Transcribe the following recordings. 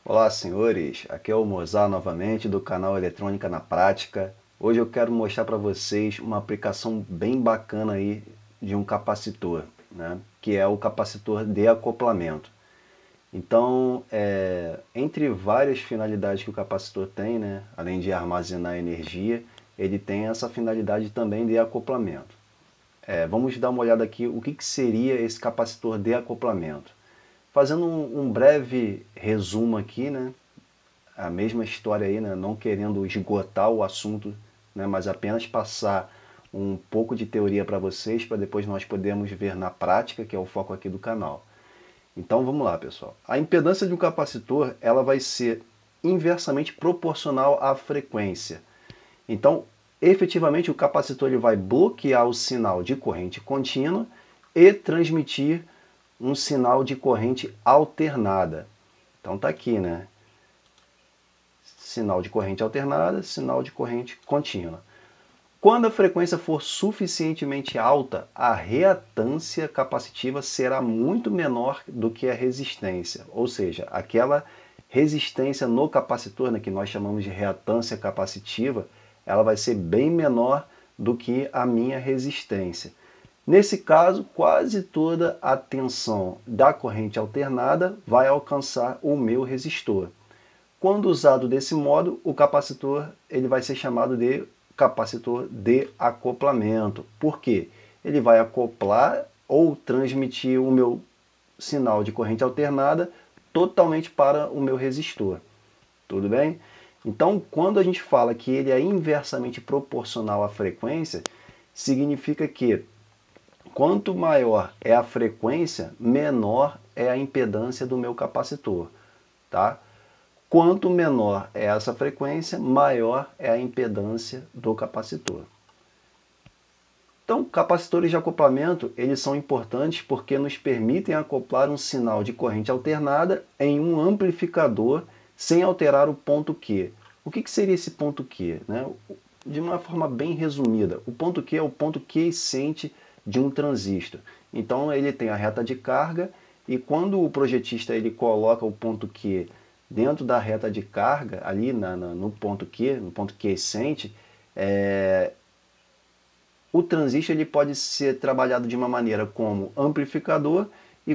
Olá, senhores. Aqui é o Mozart novamente do canal Eletrônica na Prática. Hoje eu quero mostrar para vocês uma aplicação bem bacana aí de um capacitor, né? Que é o capacitor de acoplamento. Então, entre várias finalidades que o capacitor tem, né? Além de armazenar energia, ele tem essa finalidade também de acoplamento. Vamos dar uma olhada aqui o que seria esse capacitor de acoplamento. Fazendo um breve resumo aqui, né? A mesma história aí, né? Não querendo esgotar o assunto, né? Mas apenas passar um pouco de teoria para vocês, para depois nós podermos ver na prática, que é o foco aqui do canal. Então vamos lá, pessoal. A impedância de um capacitor ela vai ser inversamente proporcional à frequência. Então, efetivamente, o capacitor ele vai bloquear o sinal de corrente contínua e transmitir um sinal de corrente alternada. Então tá aqui, né? Sinal de corrente alternada, sinal de corrente contínua. Quando a frequência for suficientemente alta, a reatância capacitiva será muito menor do que a resistência, ou seja, aquela resistência no capacitor, né, que nós chamamos de reatância capacitiva, ela vai ser bem menor do que a minha resistência. Nesse caso, quase toda a tensão da corrente alternada vai alcançar o meu resistor. Quando usado desse modo, o capacitor ele vai ser chamado de capacitor de acoplamento. Por quê? Ele vai acoplar ou transmitir o meu sinal de corrente alternada totalmente para o meu resistor. Tudo bem? Então, quando a gente fala que ele é inversamente proporcional à frequência, significa que quanto maior é a frequência, menor é a impedância do meu capacitor, tá? Quanto menor é essa frequência, maior é a impedância do capacitor. Então, capacitores de acoplamento, eles são importantes porque nos permitem acoplar um sinal de corrente alternada em um amplificador sem alterar o ponto Q. O que seria esse ponto Q? Né? De uma forma bem resumida, o ponto Q é o ponto quiescente de um transistor. Então ele tem a reta de carga e quando o projetista ele coloca o ponto Q dentro da reta de carga, ali no ponto Q, no ponto quiescente, o transistor ele pode ser trabalhado de uma maneira como amplificador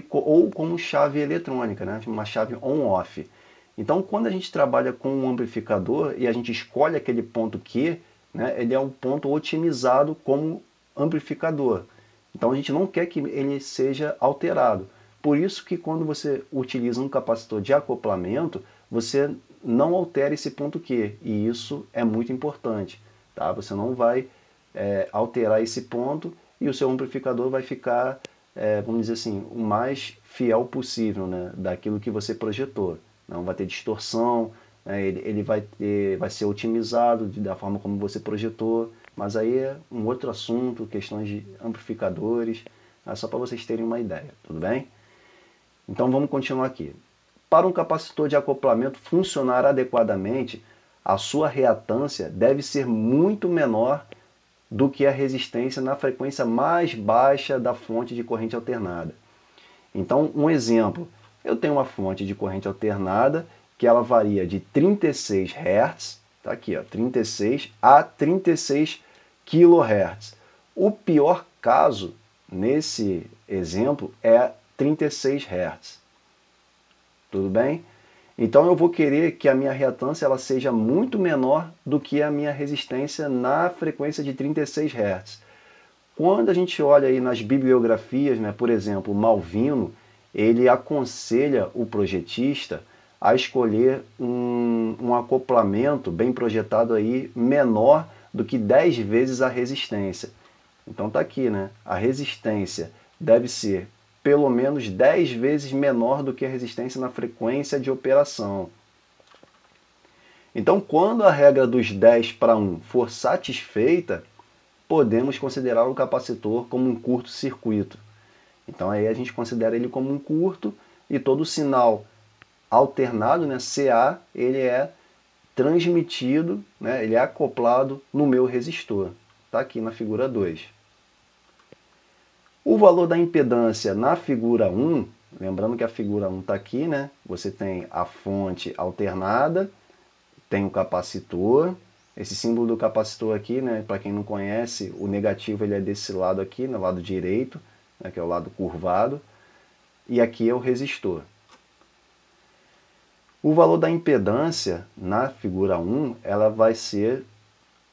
ou como chave eletrônica, né? Uma chave on-off. Então, quando a gente trabalha com um amplificador e a gente escolhe aquele ponto Q, né, ele é um ponto otimizado como amplificador. Então, a gente não quer que ele seja alterado. Por isso que quando você utiliza um capacitor de acoplamento, você não altera esse ponto Q. E isso é muito importante. Tá? Você não vai alterar esse ponto e o seu amplificador vai ficar, vamos dizer assim, o mais fiel possível, né, daquilo que você projetou. Não vai ter distorção, né, ele vai ser otimizado da forma como você projetou, mas aí é um outro assunto, questões de amplificadores, só para vocês terem uma ideia, tudo bem? Então vamos continuar aqui. Para um capacitor de acoplamento funcionar adequadamente, a sua reatância deve ser muito menor do que a resistência na frequência mais baixa da fonte de corrente alternada. Então, um exemplo, eu tenho uma fonte de corrente alternada que ela varia de 36 Hz, tá aqui, ó, 36 a 36 kHz. O pior caso nesse exemplo é 36 Hz. Tudo bem? Então eu vou querer que a minha reatância ela seja muito menor do que a minha resistência na frequência de 36 Hz. Quando a gente olha aí nas bibliografias, né, por exemplo, Malvino, ele aconselha o projetista a escolher um acoplamento bem projetado aí menor do que 10 vezes a resistência. Então tá aqui, né? A resistência deve ser pelo menos 10 vezes menor do que a resistência na frequência de operação. Então, quando a regra dos 10 para 1 for satisfeita, podemos considerar o capacitor como um curto-circuito. Então aí a gente considera ele como um curto e todo sinal alternado, né, CA, ele é transmitido, né, ele é acoplado no meu resistor. Está aqui na figura 2. O valor da impedância na figura 1 lembrando que a figura 1 está aqui, né? Você tem a fonte alternada, tem o capacitor. Esse símbolo do capacitor aqui, né, para quem não conhece, o negativo ele é desse lado aqui, no lado direito, né, que é o lado curvado, e aqui é o resistor. O valor da impedância na figura 1, ela vai ser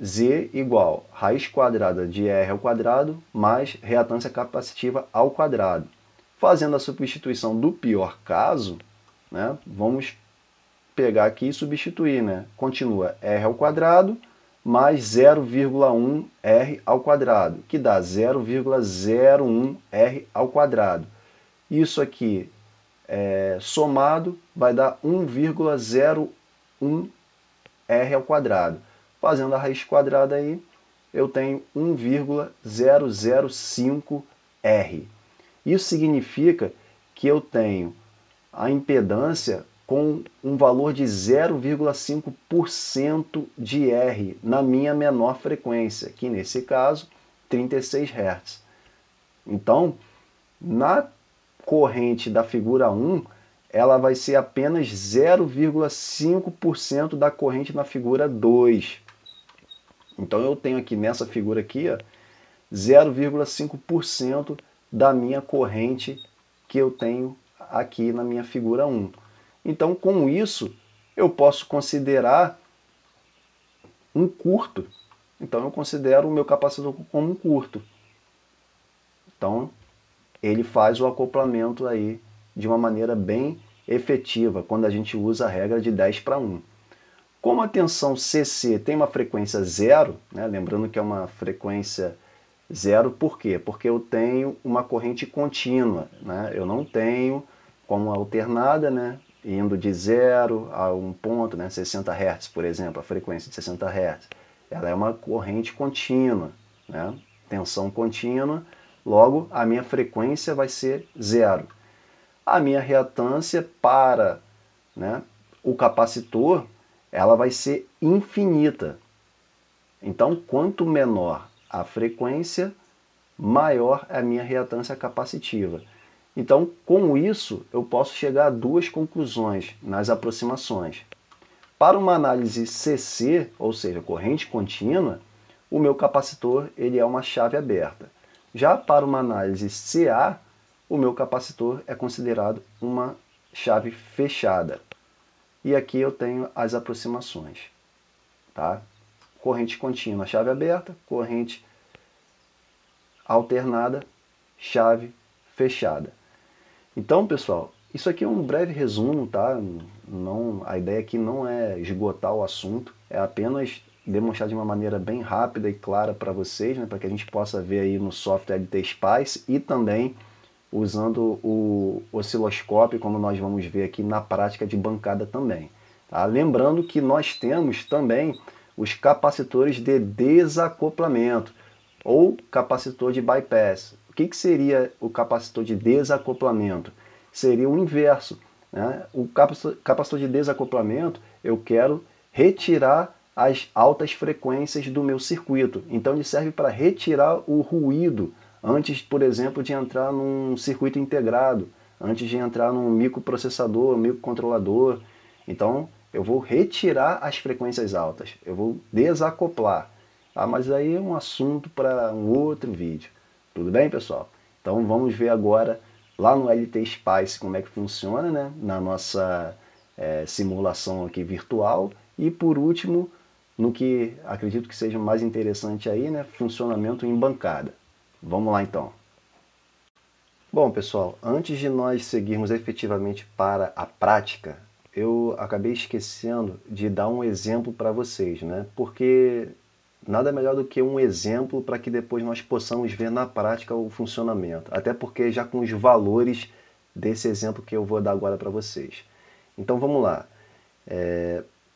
Z igual raiz quadrada de R ao quadrado mais reatância capacitiva ao quadrado. Fazendo a substituição do pior caso, né, vamos pegar aqui e substituir, né? Continua R ao quadrado mais 0,1 R ao quadrado, que dá 0,01 R ao quadrado. Isso aqui somado vai dar 1,01 R ao quadrado. Fazendo a raiz quadrada aí, eu tenho 1,005 R. Isso significa que eu tenho a impedância com um valor de 0,5% de R na minha menor frequência, que nesse caso, 36 Hz. Então, na corrente da figura 1, ela vai ser apenas 0,5% da corrente na figura 2. Então eu tenho aqui nessa figura aqui 0,5% da minha corrente que eu tenho aqui na minha figura 1. Então, com isso, eu posso considerar um curto. Então, eu considero o meu capacitor como um curto. Então, ele faz o acoplamento aí de uma maneira bem efetiva, quando a gente usa a regra de 10:1. Como a tensão CC tem uma frequência zero, né, lembrando que é uma frequência zero, por quê? Porque eu tenho uma corrente contínua, né? Eu não tenho como alternada, né, indo de 0 a um ponto, né, 60 Hz, por exemplo, a frequência de 60 Hz. Ela é uma corrente contínua, né, tensão contínua, logo a minha frequência vai ser zero. A minha reatância para, né, o capacitor, ela vai ser infinita. Então, quanto menor a frequência, maior é a minha reatância capacitiva. Então, com isso, eu posso chegar a duas conclusões nas aproximações. Para uma análise CC, ou seja, corrente contínua, o meu capacitor ele é uma chave aberta. Já para uma análise CA, o meu capacitor é considerado uma chave fechada. E aqui eu tenho as aproximações. Tá? Corrente contínua, chave aberta, corrente alternada, chave fechada. Então, pessoal, isso aqui é um breve resumo, tá? A ideia aqui não é esgotar o assunto, é apenas demonstrar de uma maneira bem rápida e clara para vocês, né, para que a gente possa ver aí no software LT Spice e também usando o osciloscópio, como nós vamos ver aqui na prática de bancada também. Tá? Lembrando que nós temos também os capacitores de desacoplamento, ou capacitor de bypass. O que seria o capacitor de desacoplamento? Seria o inverso. Né? O capacitor de desacoplamento, eu quero retirar as altas frequências do meu circuito. Então ele serve para retirar o ruído antes, por exemplo, de entrar num circuito integrado, antes de entrar num microprocessador, microcontrolador. Então eu vou retirar as frequências altas, eu vou desacoplar. Ah, mas aí é um assunto para um outro vídeo. Tudo bem, pessoal? Então vamos ver agora lá no LT Spice como é que funciona, né? Na nossa simulação aqui virtual. E por último, no que acredito que seja mais interessante aí, né? Funcionamento em bancada. Vamos lá então. Bom, pessoal, antes de nós seguirmos efetivamente para a prática, eu acabei esquecendo de dar um exemplo para vocês, né? Porque nada melhor do que um exemplo para que depois nós possamos ver na prática o funcionamento. Até porque já com os valores desse exemplo que eu vou dar agora para vocês. Então vamos lá.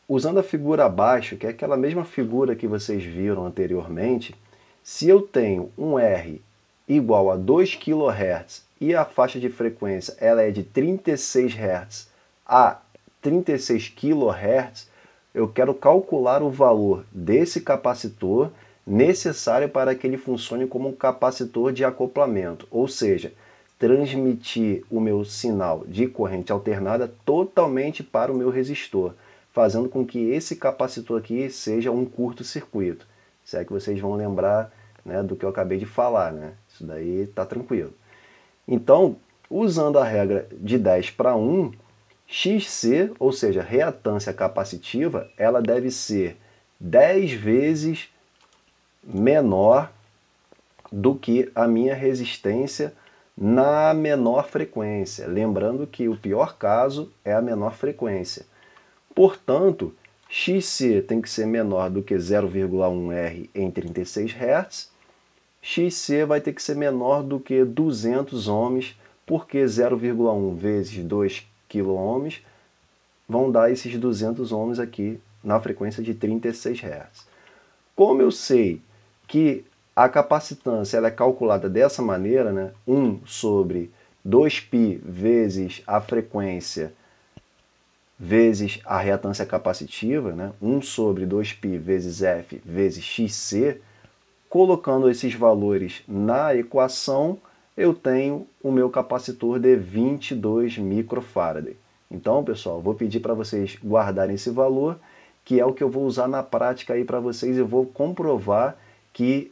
Usando a figura abaixo, que é aquela mesma figura que vocês viram anteriormente, se eu tenho um R igual a 2 kHz e a faixa de frequência ela é de 36 Hz a 36 kHz, eu quero calcular o valor desse capacitor necessário para que ele funcione como um capacitor de acoplamento. Ou seja, transmitir o meu sinal de corrente alternada totalmente para o meu resistor, fazendo com que esse capacitor aqui seja um curto-circuito. Se é que vocês vão lembrar, né, do que eu acabei de falar, né? Isso daí está tranquilo. Então, usando a regra de 10:1, XC, ou seja, reatância capacitiva, ela deve ser 10 vezes menor do que a minha resistência na menor frequência. Lembrando que o pior caso é a menor frequência. Portanto, XC tem que ser menor do que 0,1 R em 36 Hz. XC vai ter que ser menor do que 200 ohms, porque 0,1 vezes 2 kΩ vão dar esses 200 ohms aqui na frequência de 36 Hz. Como eu sei que a capacitância ela é calculada dessa maneira, né? 1 sobre 2π vezes a frequência vezes a reatância capacitiva, né? 1 sobre 2π vezes F vezes XC, colocando esses valores na equação, eu tenho o meu capacitor de 22 microfarad. Então, pessoal, vou pedir para vocês guardarem esse valor, que é o que eu vou usar na prática aí para vocês. Eu vou comprovar que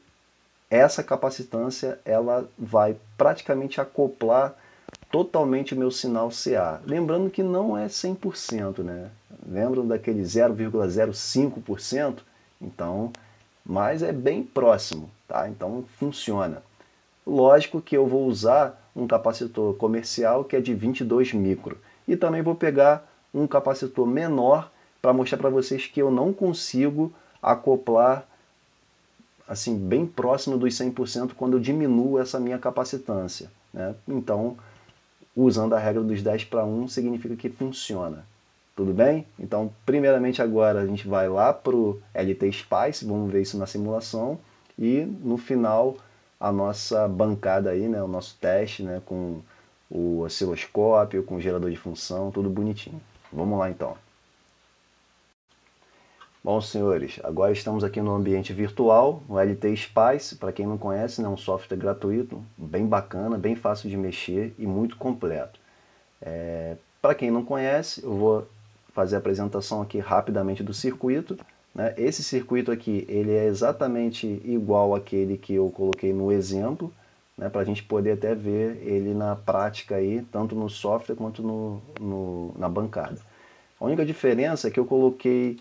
essa capacitância ela vai praticamente acoplar totalmente o meu sinal CA. Lembrando que não é 100%, né? Lembram daquele 0,05%? Então, mas é bem próximo, tá? Então funciona. Lógico que eu vou usar um capacitor comercial que é de 22 micro. E também vou pegar um capacitor menor para mostrar para vocês que eu não consigo acoplar assim bem próximo dos 100% quando eu diminuo essa minha capacitância, né? Então, usando a regra dos 10:1 significa que funciona. Tudo bem? Então, primeiramente agora a gente vai lá para o LT Spice, vamos ver isso na simulação, e no final a nossa bancada aí, né, o nosso teste, né, com o osciloscópio, com o gerador de função, tudo bonitinho. Vamos lá então. Bom, senhores, agora estamos aqui no ambiente virtual, no LT Spice. Para quem não conhece, é um software gratuito, bem bacana, bem fácil de mexer e muito completo. Para quem não conhece, eu vou fazer a apresentação aqui rapidamente do circuito, né? Esse circuito aqui ele é exatamente igual àquele que eu coloquei no exemplo, né? Para a gente poder até ver ele na prática, aí, tanto no software quanto na bancada. A única diferença é que eu coloquei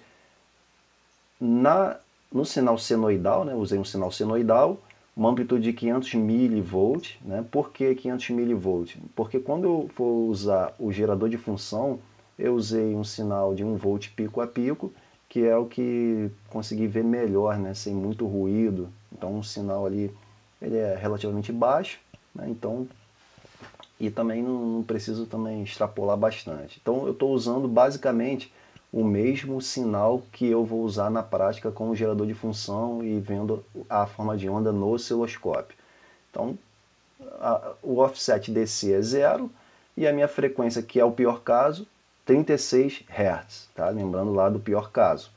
no sinal senoidal, né? Usei um sinal senoidal, uma amplitude de 500 mV, né? Por que 500 mV? Porque quando eu for usar o gerador de função, eu usei um sinal de 1 volt pico a pico, que é o que consegui ver melhor, né? Sem muito ruído. Então um sinal ali ele é relativamente baixo, né? Então, e também não preciso também extrapolar bastante. Então eu estou usando basicamente o mesmo sinal que eu vou usar na prática com o gerador de função e vendo a forma de onda no osciloscópio. Então, o offset DC é 0 e a minha frequência, que é o pior caso, 36 Hz, tá? Lembrando lá do pior caso.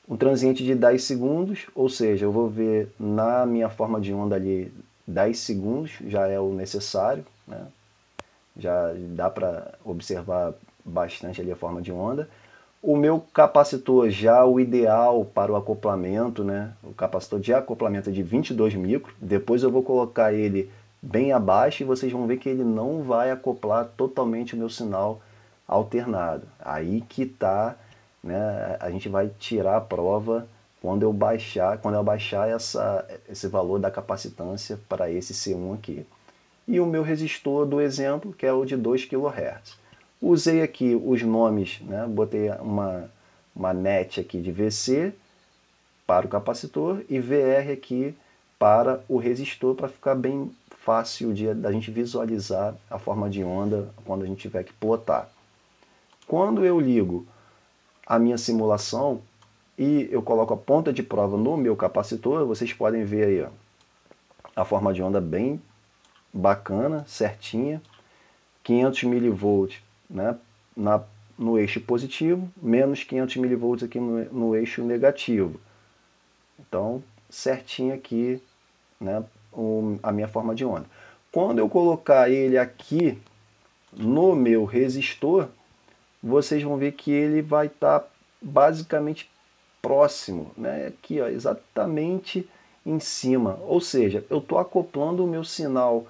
Um transiente de 10 segundos, ou seja, eu vou ver na minha forma de onda ali 10 segundos, já é o necessário, né? Já dá para observar bastante ali a forma de onda. O meu capacitor já o ideal para o acoplamento, né? O capacitor de acoplamento é de 22 micro. Depois eu vou colocar ele bem abaixo e vocês vão ver que ele não vai acoplar totalmente o meu sinal alternado. Aí que tá, né? A gente vai tirar a prova quando eu baixar esse valor da capacitância para esse C1 aqui. E o meu resistor do exemplo, que é o de 2 kHz. Usei aqui os nomes, né? Botei uma net aqui de VC para o capacitor e VR aqui para o resistor, para ficar bem fácil da gente visualizar a forma de onda quando a gente tiver que plotar. Quando eu ligo a minha simulação e eu coloco a ponta de prova no meu capacitor, vocês podem ver aí, ó, a forma de onda bem bacana, certinha, 500 mV, né, no eixo positivo, menos 500 mV aqui no eixo negativo. Então, certinho aqui, né, a minha forma de onda. Quando eu colocar ele aqui no meu resistor, vocês vão ver que ele vai estar basicamente próximo, né? Aqui, ó, exatamente em cima. Ou seja, eu estou acoplando o meu sinal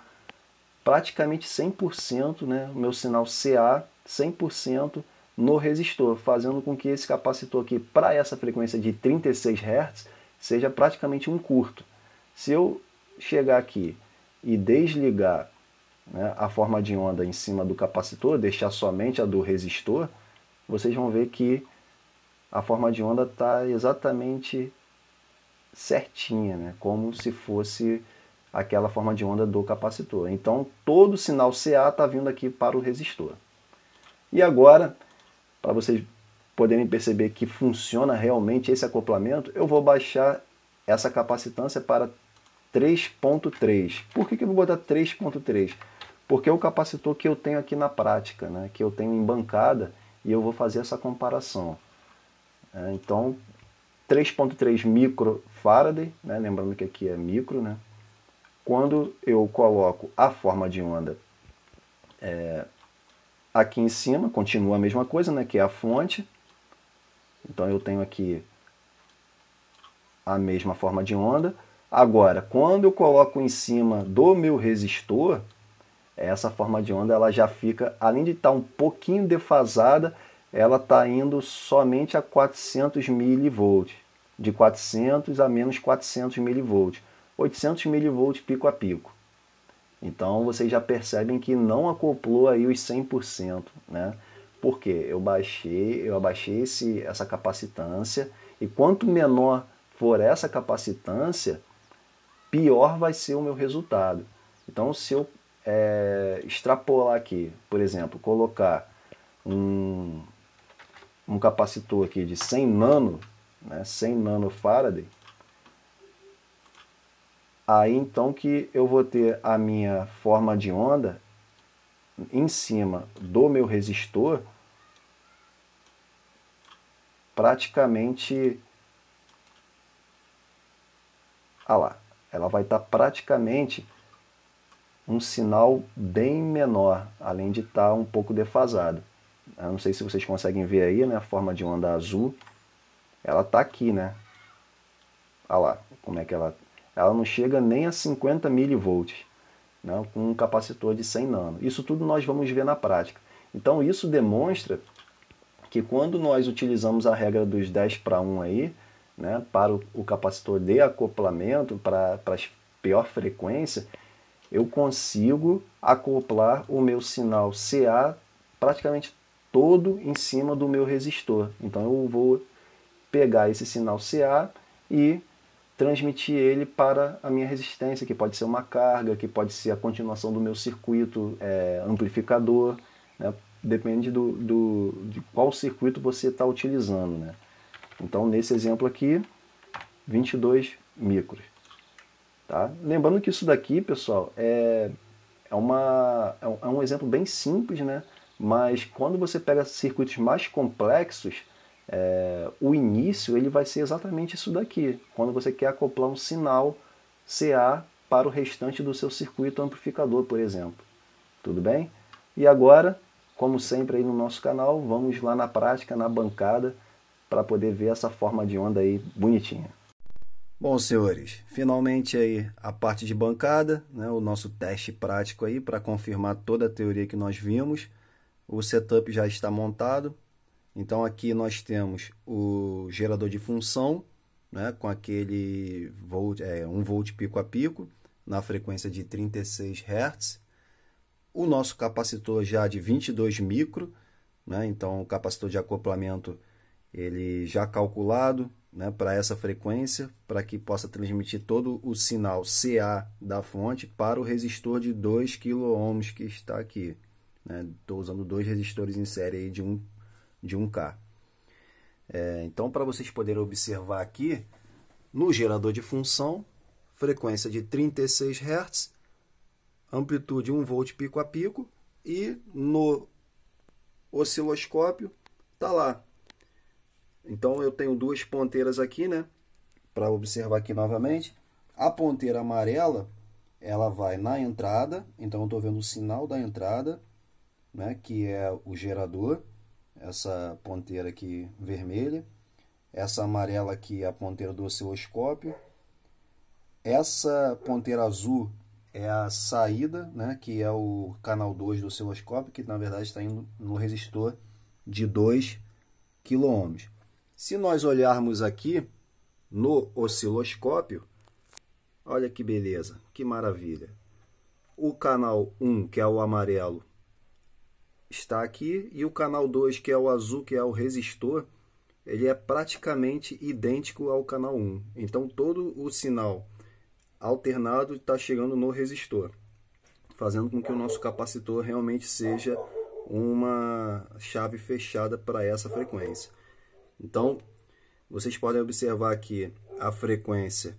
praticamente 100%, né? O meu sinal CA 100% no resistor, fazendo com que esse capacitor aqui, para essa frequência de 36 Hz, seja praticamente um curto. Se eu chegar aqui e desligar, né, a forma de onda em cima do capacitor, deixar somente a do resistor, vocês vão ver que a forma de onda está exatamente certinha, né, como se fosse aquela forma de onda do capacitor. Então todo o sinal CA está vindo aqui para o resistor. E agora, para vocês poderem perceber que funciona realmente esse acoplamento, eu vou baixar essa capacitância para 3.3. Por que eu vou botar 3.3? Porque é o capacitor que eu tenho aqui na prática, né? Que eu tenho em bancada, e eu vou fazer essa comparação. Então, 3.3 microfarad, né? Lembrando que aqui é micro, né? Quando eu coloco a forma de onda aqui em cima, continua a mesma coisa, né? Que é a fonte. Então eu tenho aqui a mesma forma de onda. Agora, quando eu coloco em cima do meu resistor, essa forma de onda ela já fica, além de estar um pouquinho defasada, ela está indo somente a 400 milivolts, de 400 a menos 400 milivolts, 800 milivolts pico a pico. Então vocês já percebem que não acoplou aí os 100%, né? Porque eu abaixei essa capacitância, e quanto menor for essa capacitância, pior vai ser o meu resultado. Então se eu extrapolar aqui, por exemplo, colocar um capacitor aqui de 100 nano, né, 100 nanofarad, aí então que eu vou ter a minha forma de onda em cima do meu resistor praticamente, lá, ela vai estar praticamente um sinal bem menor, além de estar um pouco defasado. Eu não sei se vocês conseguem ver aí, né, a forma de onda azul, ela está aqui, né? Olha lá, como é que ela não chega nem a 50 milivolts, né, com um capacitor de 100 nano. Isso tudo nós vamos ver na prática. Então isso demonstra que quando nós utilizamos a regra dos 10:1 aí, né, para o capacitor de acoplamento, para a pior frequência, eu consigo acoplar o meu sinal CA praticamente todo em cima do meu resistor. Então eu vou pegar esse sinal CA e transmitir ele para a minha resistência, que pode ser uma carga, que pode ser a continuação do meu circuito amplificador, né? Depende de qual circuito você está utilizando, né? Então nesse exemplo aqui, 22 micros. Tá? Lembrando que isso daqui, pessoal, é um exemplo bem simples, né? Mas quando você pega circuitos mais complexos, o início ele vai ser exatamente isso daqui, quando você quer acoplar um sinal CA para o restante do seu circuito amplificador, por exemplo. Tudo bem? E agora, como sempre aí no nosso canal, vamos lá na prática, na bancada, para poder ver essa forma de onda aí bonitinha. Bom, senhores, finalmente aí a parte de bancada, né, o nosso teste prático aí para confirmar toda a teoria que nós vimos. O setup já está montado. Então aqui nós temos o gerador de função, né, com aquele 1 volt pico a pico, na frequência de 36 Hz. O nosso capacitor já de 22 micro, né, então o capacitor de acoplamento ele já calculado, né, para essa frequência, para que possa transmitir todo o sinal CA da fonte para o resistor de 2 kΩ que está aqui. Estou usando dois resistores em série aí de 1K. Então, para vocês poderem observar aqui, no gerador de função, frequência de 36 Hz, amplitude 1 volt pico a pico, e no osciloscópio está lá. Então eu tenho duas ponteiras aqui, né, para observar aqui novamente. A ponteira amarela ela vai na entrada, então eu estou vendo o sinal da entrada, né, que é o gerador, essa ponteira aqui vermelha, essa amarela aqui é a ponteira do osciloscópio, essa ponteira azul é a saída, né, que é o canal 2 do osciloscópio, que na verdade está indo no resistor de 2 kΩ. Se nós olharmos aqui no osciloscópio, olha que beleza, que maravilha. O canal 1, que é o amarelo, está aqui, e o canal 2, que é o azul, que é o resistor, ele é praticamente idêntico ao canal 1. Então todo o sinal alternado está chegando no resistor, fazendo com que o nosso capacitor realmente seja uma chave fechada para essa frequência. Então, vocês podem observar aqui a frequência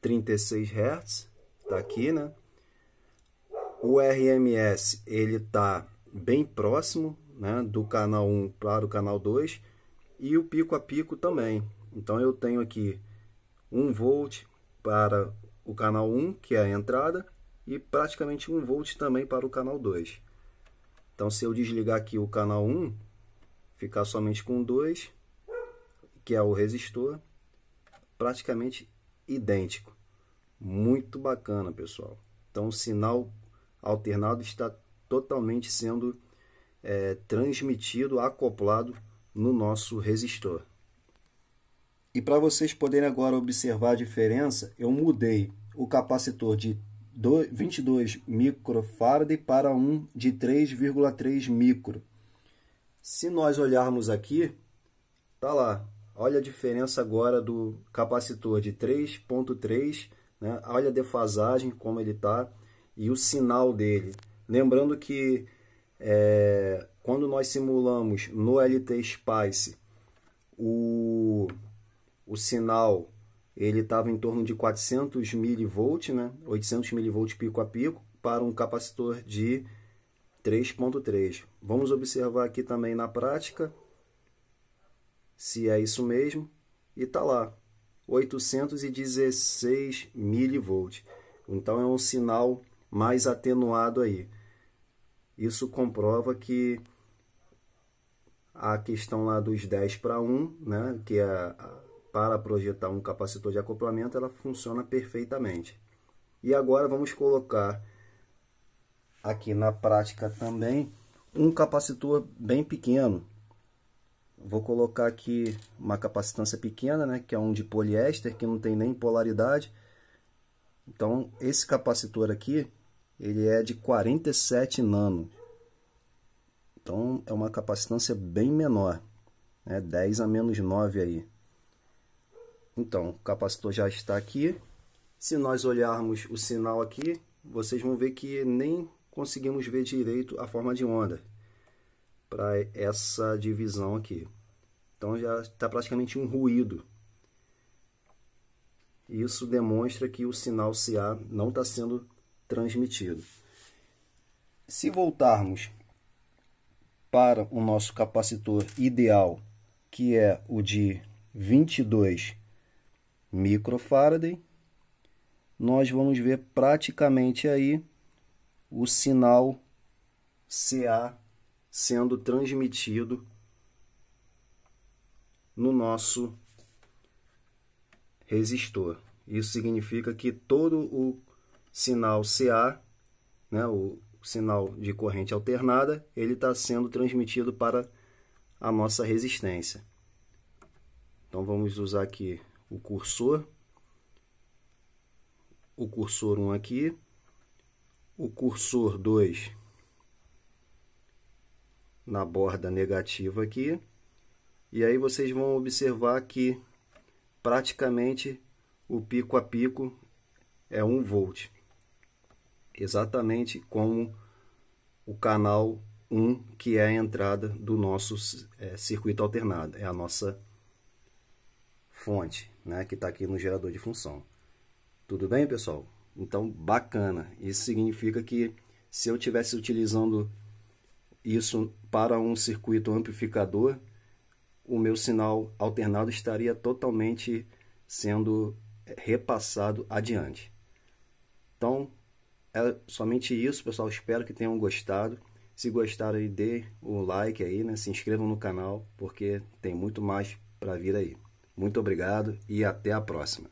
36 Hz, está aqui, né? O RMS ele está bem próximo, né, do canal 1 para o canal 2, e o pico a pico também. Então eu tenho aqui 1 volt para o canal 1, que é a entrada, e praticamente 1 volt também para o canal 2. Então se eu desligar aqui o canal 1, ficar somente com 2, que é o resistor, praticamente idêntico. Muito bacana, pessoal. Então o sinal alternado está totalmente sendo transmitido, acoplado no nosso resistor. E para vocês poderem agora observar a diferença, eu mudei o capacitor de 22 microfarad para um de 3,3 micro. Se nós olharmos aqui, tá lá. Olha a diferença agora do capacitor de 3,3, né? Olha a defasagem como ele está e o sinal dele. Lembrando que quando nós simulamos no LT Spice o sinal ele estava em torno de 400 mV, né? 800 mV pico a pico para um capacitor de 3,3. Vamos observar aqui também na prática se é isso mesmo, e tá lá 816 mV. Então é um sinal mais atenuado aí. Isso comprova que a questão lá dos 10 para 1, né, que é para projetar um capacitor de acoplamento, ela funciona perfeitamente. E agora vamos colocar aqui na prática também um capacitor bem pequeno. Vou colocar aqui uma capacitância pequena, né, que é um de poliéster, que não tem nem polaridade. Então esse capacitor aqui, ele é de 47 nano. Então é uma capacitância bem menor, né, 10 a menos 9 aí. Então o capacitor já está aqui. Se nós olharmos o sinal aqui, vocês vão ver que nem conseguimos ver direito a forma de onda para essa divisão aqui. Então já está praticamente um ruído. Isso demonstra que o sinal CA não está sendo transmitido. Se voltarmos para o nosso capacitor ideal, que é o de 22 microfarad, nós vamos ver praticamente aí o sinal CA sendo transmitido no nosso resistor. Isso significa que todo o sinal CA, né, o sinal de corrente alternada, ele está sendo transmitido para a nossa resistência. Então vamos usar aqui o cursor 1 aqui, o cursor 2 na borda negativa aqui, e aí vocês vão observar que praticamente o pico a pico é 1 volt, exatamente como o canal 1, que é a entrada do nosso circuito alternado, é a nossa fonte, né, que está aqui no gerador de função. Tudo bem, pessoal? Então, bacana. Isso significa que se eu estivesse utilizando isso para um circuito amplificador, o meu sinal alternado estaria totalmente sendo repassado adiante. Então, é somente isso, pessoal. Espero que tenham gostado. Se gostaram aí, dê o like aí, né? Se inscrevam no canal, porque tem muito mais para vir aí. Muito obrigado e até a próxima.